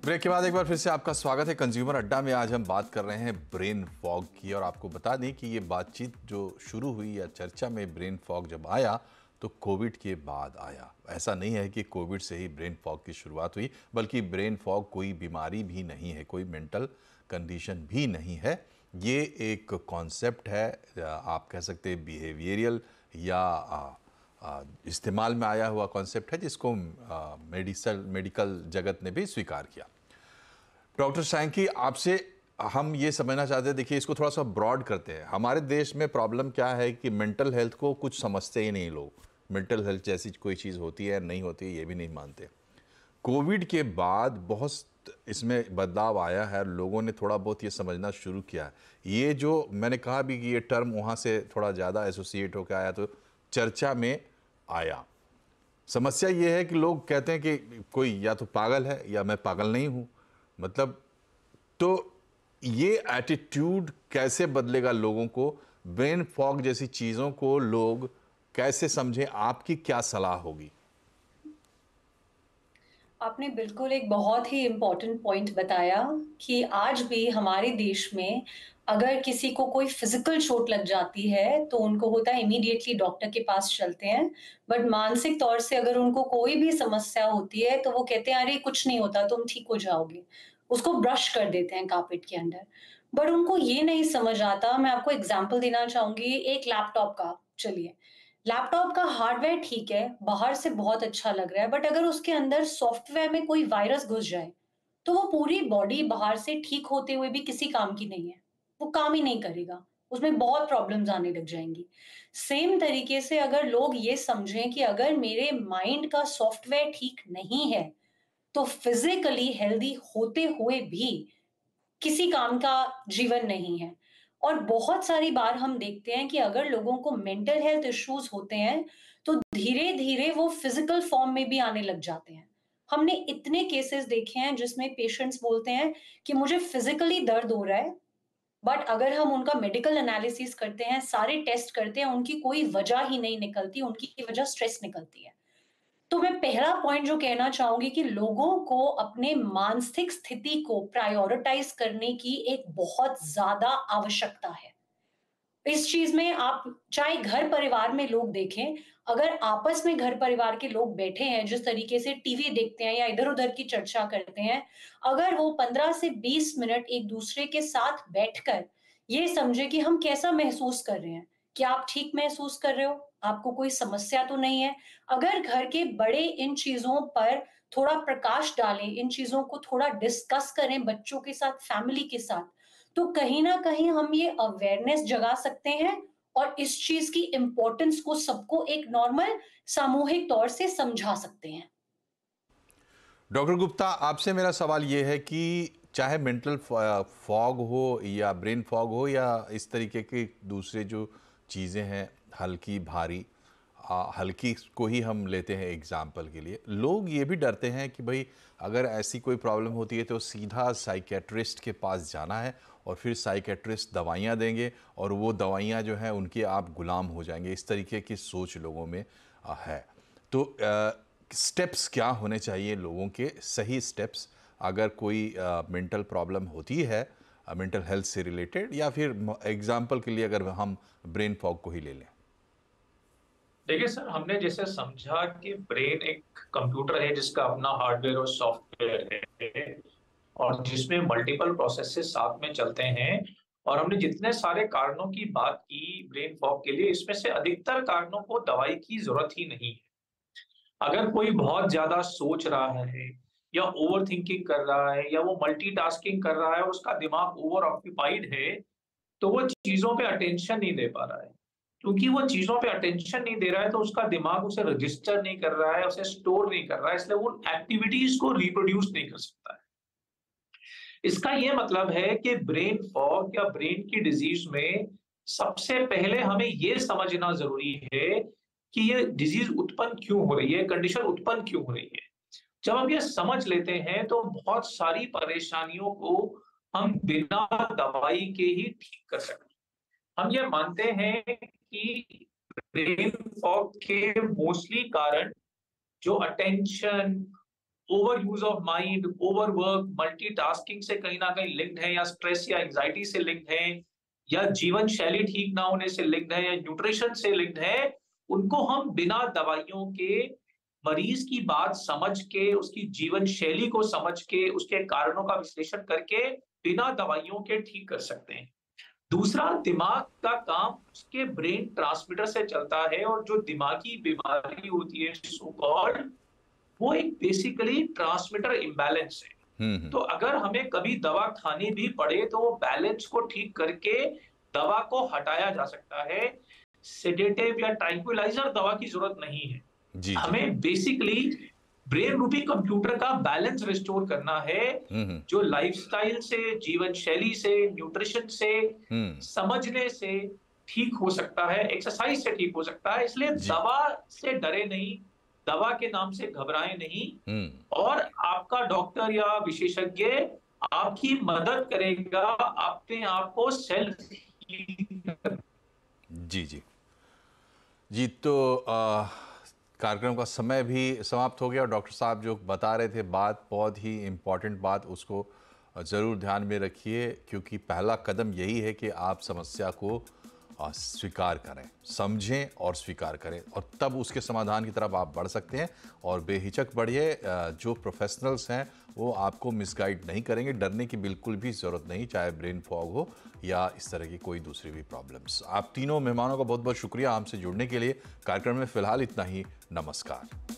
Break के बाद एक बार फिर से आपका स्वागत है कंज्यूमर अड्डा में। आज हम बात कर रहे हैं ब्रेन फॉग की, और आपको बता दें कि ये बातचीत जो शुरू हुई या चर्चा में ब्रेन फॉग जब आया तो कोविड के बाद आया। ऐसा नहीं है कि कोविड से ही ब्रेन फॉग की शुरुआत हुई, बल्कि ब्रेन फॉग कोई बीमारी भी नहीं है, कोई मेंटल कंडीशन भी नहीं है। ये एक कॉन्सेप्ट है, आप कह सकते हैं बिहेवियरल या इस्तेमाल में आया हुआ कॉन्सेप्ट है, जिसको मेडिकल जगत ने भी स्वीकार किया। डॉक्टर सैंकी, आपसे हम ये समझना चाहते हैं, देखिए इसको थोड़ा सा ब्रॉड करते हैं। हमारे देश में प्रॉब्लम क्या है कि मेंटल हेल्थ को कुछ समझते ही नहीं लोग। मेंटल हेल्थ जैसी कोई चीज़ होती है नहीं होती है ये भी नहीं मानते। कोविड के बाद बहुत इसमें बदलाव आया है, लोगों ने थोड़ा बहुत ये समझना शुरू किया है। ये जो मैंने कहा भी कि ये टर्म वहाँ से थोड़ा ज़्यादा एसोसिएट होकर आया तो चर्चा में आया। समस्या ये है कि लोग कहते हैं कि कोई या तो पागल है या मैं पागल नहीं हूँ। मतलब तो ये एटीट्यूड कैसे बदलेगा लोगों को? ब्रेन फॉग जैसी चीज़ों को लोग कैसे समझें? आपकी क्या सलाह होगी? आपने बिल्कुल एक बहुत ही इम्पोर्टेंट पॉइंट बताया कि आज भी हमारे देश में अगर किसी को कोई फिजिकल चोट लग जाती है तो उनको होता है इमीडिएटली डॉक्टर के पास चलते हैं। बट मानसिक तौर से अगर उनको कोई भी समस्या होती है तो वो कहते हैं अरे कुछ नहीं होता, तुम ठीक हो जाओगे। उसको ब्रश कर देते हैं कारपेट के अंडर। बट उनको ये नहीं समझ आता। मैं आपको एग्जांपल देना चाहूंगी एक लैपटॉप का। चलिए, लैपटॉप का हार्डवेयर ठीक है, बाहर से बहुत अच्छा लग रहा है, बट अगर उसके अंदर सॉफ्टवेयर में कोई वायरस घुस जाए, तो वो पूरी बॉडी बाहर से ठीक होते हुए भी किसी काम की नहीं है। वो काम ही नहीं करेगा। उसमें बहुत प्रॉब्लम्स आने लग जाएंगी। सेम तरीके से अगर लोग ये समझें कि अगर मेरे माइंड का सॉफ्टवेयर ठीक नहीं है, तो फिजिकली हेल्दी होते हुए भी किसी काम का जीवन नहीं है। और बहुत सारी बार हम देखते हैं कि अगर लोगों को मेंटल हेल्थ इश्यूज होते हैं, तो धीरे-धीरे वो फिजिकल फॉर्म में भी आने लग जाते हैं। हमने इतने केसेस देखे हैं जिसमें पेशेंट्स बोलते हैं कि मुझे फिजिकली दर्द हो रहा है, बट अगर हम उनका मेडिकल एनालिसिस करते हैं, सारे टेस्ट करते हैं, उनकी कोई वजह ही नहीं निकलती, उनकी वजह स्ट्रेस निकलती है। तो मैं पहला पॉइंट जो कहना चाहूंगी कि लोगों को अपने मानसिक स्थिति को प्रायोरिटाइज करने की एक बहुत ज्यादा आवश्यकता है। इस चीज में आप चाहे घर परिवार में लोग देखें, अगर आपस में घर परिवार के लोग बैठे हैं, जिस तरीके से टीवी देखते हैं या इधर उधर की चर्चा करते हैं, अगर वो 15 से 20 मिनट एक दूसरे के साथ बैठकर ये समझे कि हम कैसा महसूस कर रहे हैं, क्या आप ठीक महसूस कर रहे हो, आपको कोई समस्या तो नहीं है। अगर घर के बड़े इन चीजों पर थोड़ा प्रकाश डालें, इन चीजों को थोड़ा डिस्कस करें बच्चों के साथ, फैमिली के साथ, तो कहीं ना कहीं हम ये अवेयरनेस जगा सकते हैं और इस चीज की इंपॉर्टेंस को सबको एक नॉर्मल सामूहिक तौर से समझा सकते हैं। डॉक्टर गुप्ता, आपसे मेरा सवाल ये है कि चाहे मेंटल फॉग हो या ब्रेन फॉग हो या इस तरीके की दूसरे जो चीज़ें हैं, हल्की भारी, हल्की को ही हम लेते हैं एग्जाम्पल के लिए, लोग ये भी डरते हैं कि भाई अगर ऐसी कोई प्रॉब्लम होती है तो सीधा साइकेट्रिस्ट के पास जाना है और फिर साइकेट्रिस्ट दवाइयाँ देंगे और वो दवाइयाँ जो हैं उनके आप गुलाम हो जाएंगे। इस तरीके की सोच लोगों में है। तो स्टेप्स क्या होने चाहिए लोगों के, सही स्टेप्स, अगर कोई मेंटल प्रॉब्लम होती है मेंटल हेल्थ से रिलेटेड, या फिर एग्जाम्पल के लिए अगर हम ब्रेन फॉग को ही ले लें? देखिए सर, हमने जैसे समझा कि ब्रेन एक कंप्यूटर है जिसका अपना हार्डवेयर और सॉफ्टवेयर है और जिसमें मल्टीपल प्रोसेसेस साथ में चलते हैं। और हमने जितने सारे कारणों की बात की ब्रेन फॉग के लिए, इसमें से अधिकतर कारणों को दवाई की जरूरत ही नहीं है। अगर कोई बहुत ज्यादा सोच रहा है या ओवर थिंकिंग कर रहा है या वो मल्टीटास्किंग कर रहा है, उसका दिमाग ओवर ऑक्यूपाइड है, तो वो चीजों पे अटेंशन नहीं दे पा रहा है। क्योंकि वो चीजों पे अटेंशन नहीं दे रहा है तो उसका दिमाग उसे रजिस्टर नहीं कर रहा है, उसे स्टोर नहीं कर रहा है, इसलिए वो एक्टिविटीज को रिप्रोड्यूस नहीं कर सकता है। इसका ये मतलब है कि ब्रेन फॉग या ब्रेन की डिजीज में सबसे पहले हमें ये समझना जरूरी है कि ये डिजीज उत्पन्न क्यों हो रही है, कंडीशन उत्पन्न क्यों हो रही है। जब हम ये समझ लेते हैं तो बहुत सारी परेशानियों को हम बिना दवाई के ही ठीक कर सकते हैं। हम ये मानते हैं कि ब्रेन फॉग के मोस्टली कारण जो attention, over use of mind, over work, multitasking से कहीं ना कहीं लिंक्ड है, या स्ट्रेस या एंजाइटी से लिंक्ड है, या जीवन शैली ठीक ना होने से लिंक्ड है, या न्यूट्रिशन से लिंक्ड है, उनको हम बिना दवाइयों के मरीज की बात समझ के, उसकी जीवन शैली को समझ के, उसके कारणों का विश्लेषण करके बिना दवाइयों के ठीक कर सकते हैं। दूसरा, दिमाग का काम उसके ब्रेन ट्रांसमीटर से चलता है, और जो दिमागी बीमारी होती है सो कॉल्ड, वो एक बेसिकली ट्रांसमीटर इम्बैलेंस है। तो अगर हमें कभी दवा खानी भी पड़े तो वो बैलेंस को ठीक करके दवा को हटाया जा सकता है। सेडेटिव या ट्रैंक्विलाइजर दवा की जरूरत नहीं है। जी, हमें बेसिकली ब्रेन रूपी कंप्यूटर का बैलेंस रिस्टोर करना है, जो लाइफस्टाइल से, जीवन शैली से, न्यूट्रिशन से, समझने से ठीक हो सकता है, एक्सरसाइज से ठीक हो सकता है। इसलिए दवा से डरे नहीं, दवा के नाम से घबराए नहीं, और आपका डॉक्टर या विशेषज्ञ आपकी मदद करेगा अपने आप को सेल्फ। जी जी जी। तो कार्यक्रम का समय भी समाप्त हो गया, और डॉक्टर साहब जो बता रहे थे बात, बहुत ही इम्पॉर्टेंट बात, उसको ज़रूर ध्यान में रखिए, क्योंकि पहला कदम यही है कि आप समस्या को स्वीकार करें, समझें और स्वीकार करें, और तब उसके समाधान की तरफ आप बढ़ सकते हैं। और बेहिचक बढ़िए, जो प्रोफेशनल्स हैं वो आपको मिसगाइड नहीं करेंगे, डरने की बिल्कुल भी ज़रूरत नहीं, चाहे ब्रेन फॉग हो या इस तरह की कोई दूसरी भी प्रॉब्लम्स। आप तीनों मेहमानों का बहुत बहुत शुक्रिया हमसे जुड़ने के लिए। कार्यक्रम में फ़िलहाल इतना ही। नमस्कार।